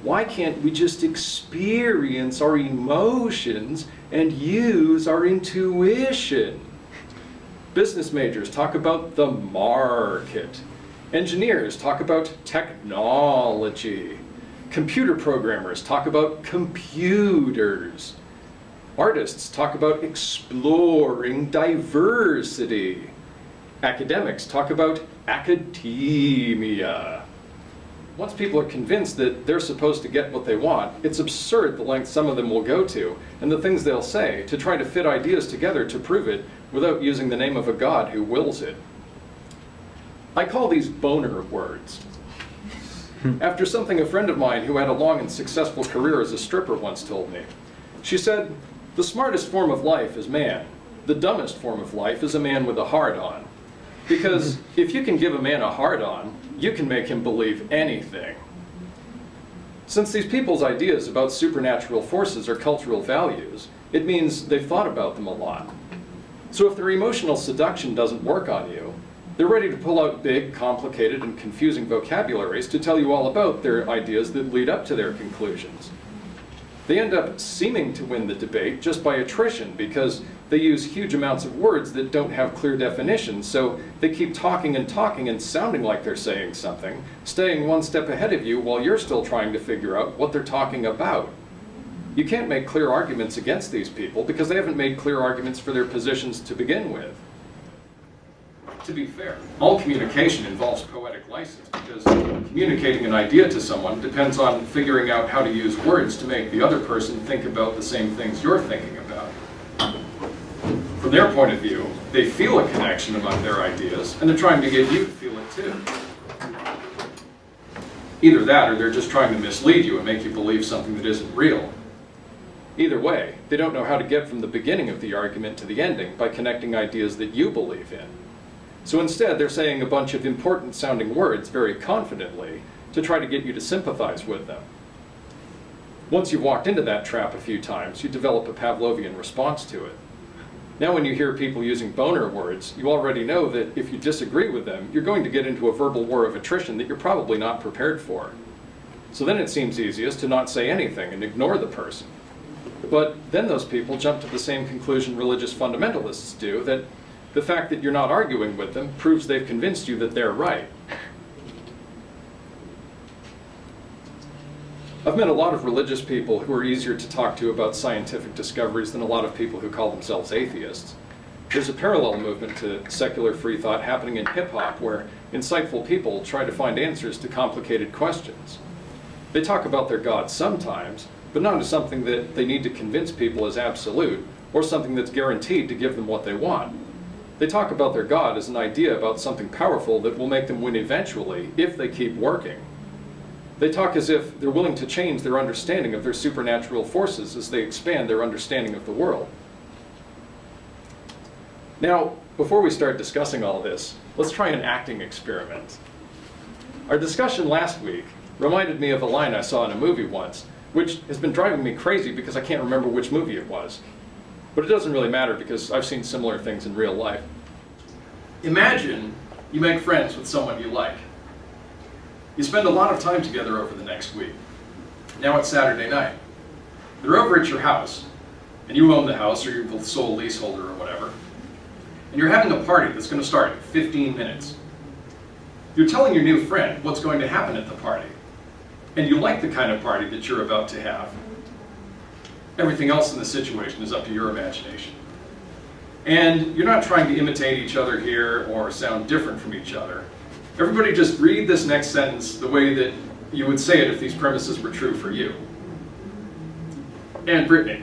Why can't we just experience our emotions and use our intuition? Business majors talk about the market. Engineers talk about technology. Computer programmers talk about computers. Artists talk about exploring diversity. Academics talk about academia. Once people are convinced that they're supposed to get what they want, it's absurd the length some of them will go to and the things they'll say to try to fit ideas together to prove it without using the name of a god who wills it. I call these boner words. After something a friend of mine who had a long and successful career as a stripper once told me. She said, "The smartest form of life is man. The dumbest form of life is a man with a hard-on. Because if you can give a man a hard-on, you can make him believe anything." Since these people's ideas about supernatural forces are cultural values, it means they've thought about them a lot. So if their emotional seduction doesn't work on you, they're ready to pull out big, complicated, and confusing vocabularies to tell you all about their ideas that lead up to their conclusions. They end up seeming to win the debate just by attrition because they use huge amounts of words that don't have clear definitions, so they keep talking and sounding like they're saying something, staying one step ahead of you while you're still trying to figure out what they're talking about. You can't make clear arguments against these people because they haven't made clear arguments for their positions to begin with. To be fair, all communication involves poetic license because communicating an idea to someone depends on figuring out how to use words to make the other person think about the same things you're thinking about. From their point of view, they feel a connection among their ideas, and they're trying to get you to feel it too. Either that, or they're just trying to mislead you and make you believe something that isn't real. Either way, they don't know how to get from the beginning of the argument to the ending by connecting ideas that you believe in. So instead, they're saying a bunch of important sounding words very confidently to try to get you to sympathize with them. Once you've walked into that trap a few times, you develop a Pavlovian response to it. Now when you hear people using boner words, you already know that if you disagree with them, you're going to get into a verbal war of attrition that you're probably not prepared for. So then it seems easiest to not say anything and ignore the person. But then those people jump to the same conclusion religious fundamentalists do, that the fact that you're not arguing with them proves they've convinced you that they're right. I've met a lot of religious people who are easier to talk to about scientific discoveries than a lot of people who call themselves atheists. There's a parallel movement to secular free thought happening in hip-hop where insightful people try to find answers to complicated questions. They talk about their God sometimes, but not as something that they need to convince people is absolute or something that's guaranteed to give them what they want. They talk about their God as an idea about something powerful that will make them win eventually if they keep working. They talk as if they're willing to change their understanding of their supernatural forces as they expand their understanding of the world. Now, before we start discussing all this, let's try an acting experiment. Our discussion last week reminded me of a line I saw in a movie once, which has been driving me crazy because I can't remember which movie it was. But it doesn't really matter because I've seen similar things in real life. Imagine you make friends with someone you like. You spend a lot of time together over the next week. Now it's Saturday night. They're over at your house, and you own the house, or you're the sole leaseholder or whatever, and you're having a party that's going to start in 15 minutes. You're telling your new friend what's going to happen at the party, and you like the kind of party that you're about to have. Everything else in the situation is up to your imagination. And you're not trying to imitate each other here or sound different from each other. Everybody just read this next sentence the way that you would say it if these premises were true for you. And Brittany,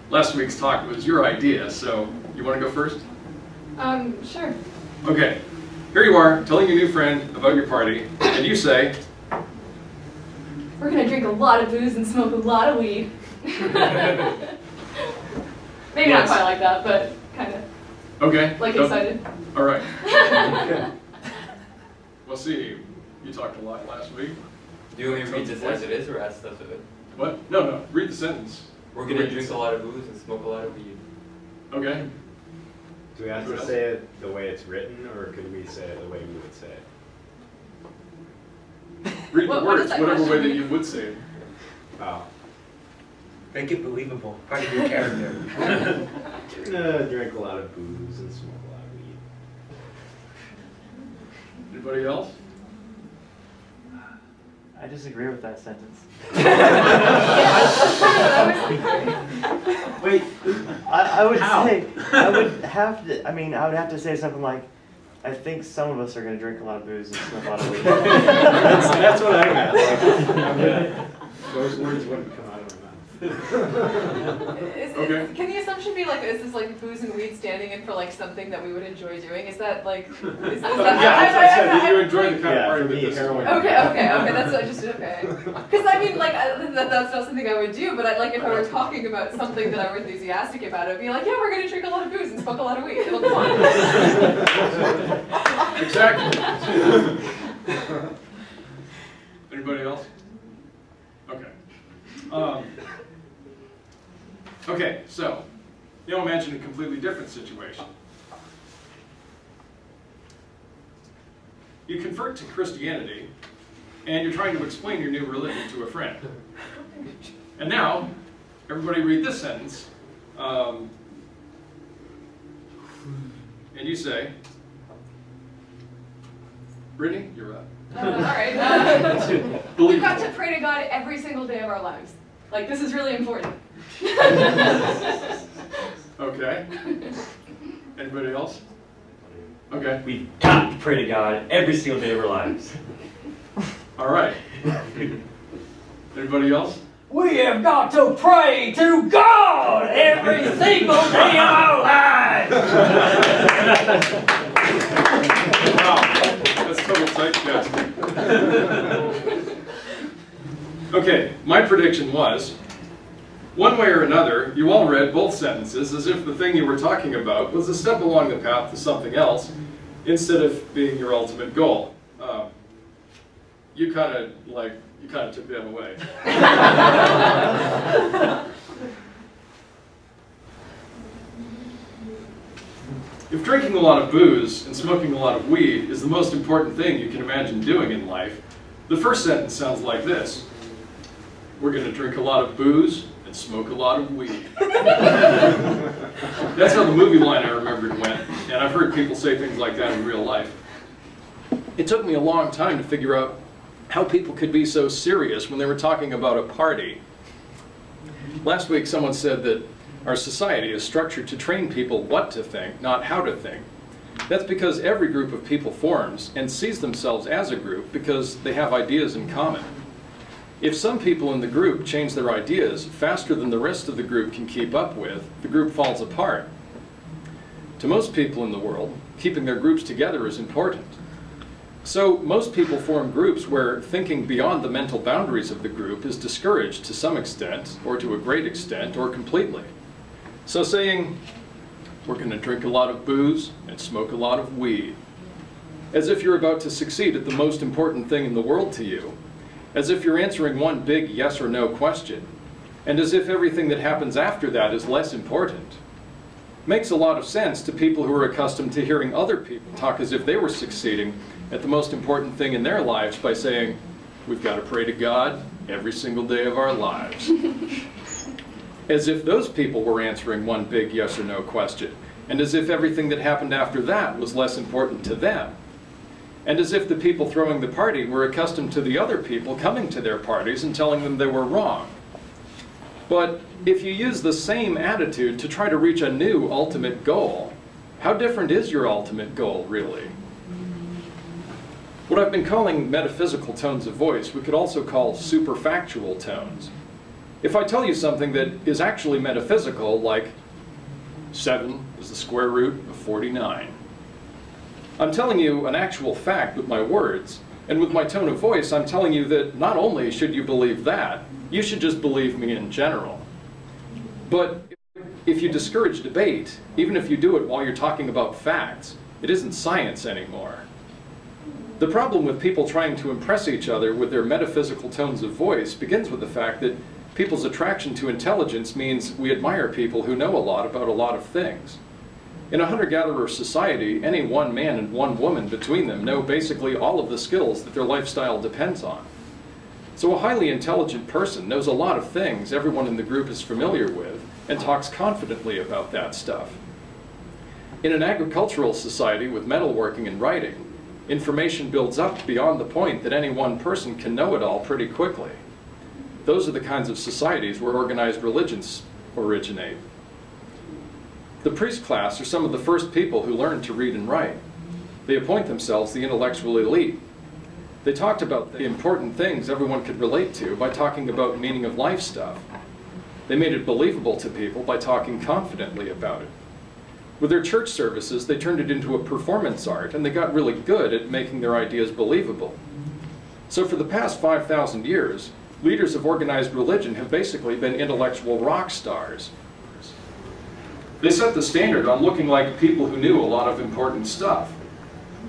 last week's talk was your idea, so you want to go first? Sure. Okay, here you are telling your new friend about your party, and you say, "We're gonna drink a lot of booze and smoke a lot of weed." Maybe not quite like that, but kind of. Okay. Like excited. All right. Well, see, you talked a lot last week. Do you want me to read this as it is or add stuff to it? What? No, read the sentence. We're going to drink a lot of booze and smoke a lot of weed. Okay. Do we have to say it the way it's written, or could we say it the way we would say it? Read the What words, is that whatever way question? that you would say it. Oh. Make it believable. Part of your character. Drink a lot of booze and smoke a lot of weed. Anybody else? I disagree with that sentence. Wait, I would How? say, I would have to say something like, I think some of us are going to drink a lot of booze and smoke a lot of weed. that's what I meant. Like, those words wouldn't come out of my mouth. Okay. Can the assumption be like, is this like booze and weed standing in for like something that we would enjoy doing? Is that like? Is that, Yeah, as I said, did you enjoy the kind Yeah, of party for that me, this is heroin. like? Okay, that's what I just okay. Because I mean, like that's not something I would do. But like if I were talking about something that I were enthusiastic about, I'd be like, yeah, we're gonna drink a lot of booze and smoke a lot of weed. It'll be fun. Exactly. Anybody else? Okay. Okay, so, now imagine a completely different situation. You convert to Christianity, and you're trying to explain your new religion to a friend. And now, everybody read this sentence, and you say, Brittany, you're up. All right. We've got to pray to God every single day of our lives. Like this is really important. Okay. Anybody else? Okay. We've got to pray to God every single day of our lives. All right. Anybody else? We have got to pray to God every single day of our lives. Wow, that's total typecasting. Okay, my prediction was, one way or another, you all read both sentences as if the thing you were talking about was a step along the path to something else, instead of being your ultimate goal. You kind of took them away. If drinking a lot of booze and smoking a lot of weed is the most important thing you can imagine doing in life, the first sentence sounds like this. We're going to drink a lot of booze and smoke a lot of weed. That's how the movie line I remembered went, and I've heard people say things like that in real life. It took me a long time to figure out how people could be so serious when they were talking about a party. Last week someone said that our society is structured to train people what to think, not how to think. That's because every group of people forms and sees themselves as a group because they have ideas in common. If some people in the group change their ideas faster than the rest of the group can keep up with, the group falls apart. To most people in the world, keeping their groups together is important. So most people form groups where thinking beyond the mental boundaries of the group is discouraged to some extent, or to a great extent, or completely. So saying, we're going to drink a lot of booze and smoke a lot of weed, as if you're about to succeed at the most important thing in the world to you, as if you're answering one big yes or no question, and as if everything that happens after that is less important, makes a lot of sense to people who are accustomed to hearing other people talk as if they were succeeding at the most important thing in their lives by saying, we've got to pray to God every single day of our lives. As if those people were answering one big yes or no question, and as if everything that happened after that was less important to them. And as if the people throwing the party were accustomed to the other people coming to their parties and telling them they were wrong. But if you use the same attitude to try to reach a new ultimate goal, how different is your ultimate goal, really? What I've been calling metaphysical tones of voice, we could also call superfactual tones. If I tell you something that is actually metaphysical, like 7 is the square root of 49, I'm telling you an actual fact with my words, and with my tone of voice, I'm telling you that not only should you believe that, you should just believe me in general. But if you discourage debate, even if you do it while you're talking about facts, it isn't science anymore. The problem with people trying to impress each other with their metaphysical tones of voice begins with the fact that people's attraction to intelligence means we admire people who know a lot about a lot of things. In a hunter-gatherer society, any one man and one woman between them know basically all of the skills that their lifestyle depends on. So a highly intelligent person knows a lot of things everyone in the group is familiar with and talks confidently about that stuff. In an agricultural society with metalworking and writing, information builds up beyond the point that any one person can know it all pretty quickly. Those are the kinds of societies where organized religions originate. The priest class are some of the first people who learned to read and write. They appoint themselves the intellectual elite. They talked about the important things everyone could relate to by talking about meaning of life stuff. They made it believable to people by talking confidently about it. With their church services, they turned it into a performance art, and they got really good at making their ideas believable. So for the past 5,000 years, leaders of organized religion have basically been intellectual rock stars. They set the standard on looking like people who knew a lot of important stuff.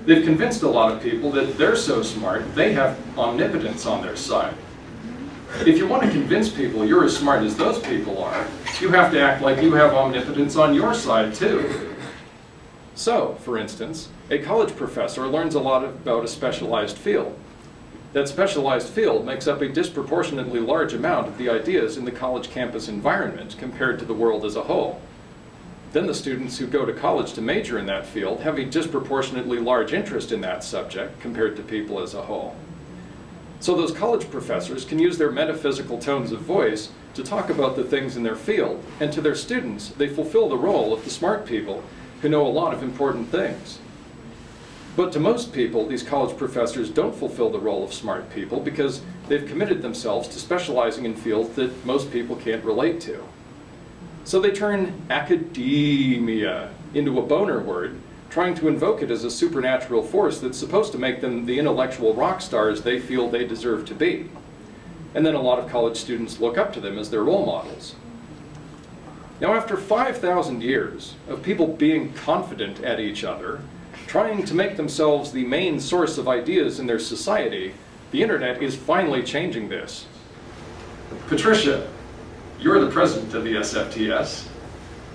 They've convinced a lot of people that they're so smart, they have omnipotence on their side. If you want to convince people you're as smart as those people are, you have to act like you have omnipotence on your side too. So, for instance, a college professor learns a lot about a specialized field. That specialized field makes up a disproportionately large amount of the ideas in the college campus environment compared to the world as a whole. Then the students who go to college to major in that field have a disproportionately large interest in that subject compared to people as a whole. So those college professors can use their metaphysical tones of voice to talk about the things in their field, and to their students, they fulfill the role of the smart people who know a lot of important things. But to most people, these college professors don't fulfill the role of smart people because they've committed themselves to specializing in fields that most people can't relate to. So they turn academia into a boner word, trying to invoke it as a supernatural force that's supposed to make them the intellectual rock stars they feel they deserve to be. And then a lot of college students look up to them as their role models. Now, after 5,000 years of people being confident at each other, trying to make themselves the main source of ideas in their society, the internet is finally changing this. Patricia, you're the president of the SFTS.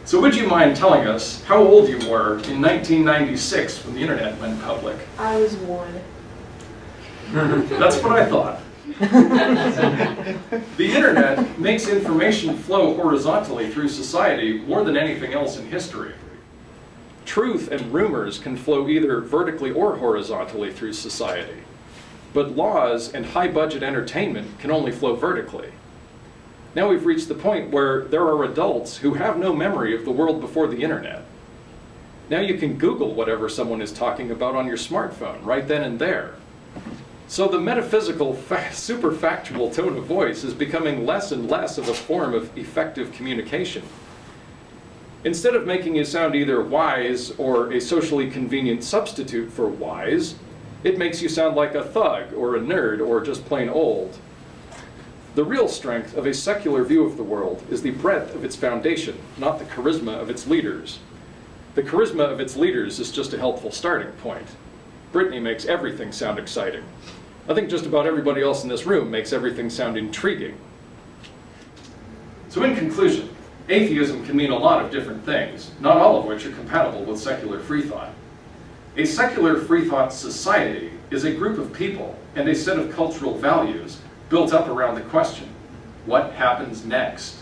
So would you mind telling us how old you were in 1996 when the internet went public? I was 1. That's what I thought. The internet makes information flow horizontally through society more than anything else in history. Truth and rumors can flow either vertically or horizontally through society. But laws and high-budget entertainment can only flow vertically. Now we've reached the point where there are adults who have no memory of the world before the internet. Now you can Google whatever someone is talking about on your smartphone right then and there. So the metaphysical, super factual tone of voice is becoming less and less of a form of effective communication. Instead of making you sound either wise or a socially convenient substitute for wise, it makes you sound like a thug or a nerd or just plain old. The real strength of a secular view of the world is the breadth of its foundation, not the charisma of its leaders. The charisma of its leaders is just a helpful starting point. Brittany makes everything sound exciting. I think just about everybody else in this room makes everything sound intriguing. So in conclusion, atheism can mean a lot of different things, not all of which are compatible with secular freethought. A secular freethought society is a group of people and a set of cultural values built up around the question, what happens next?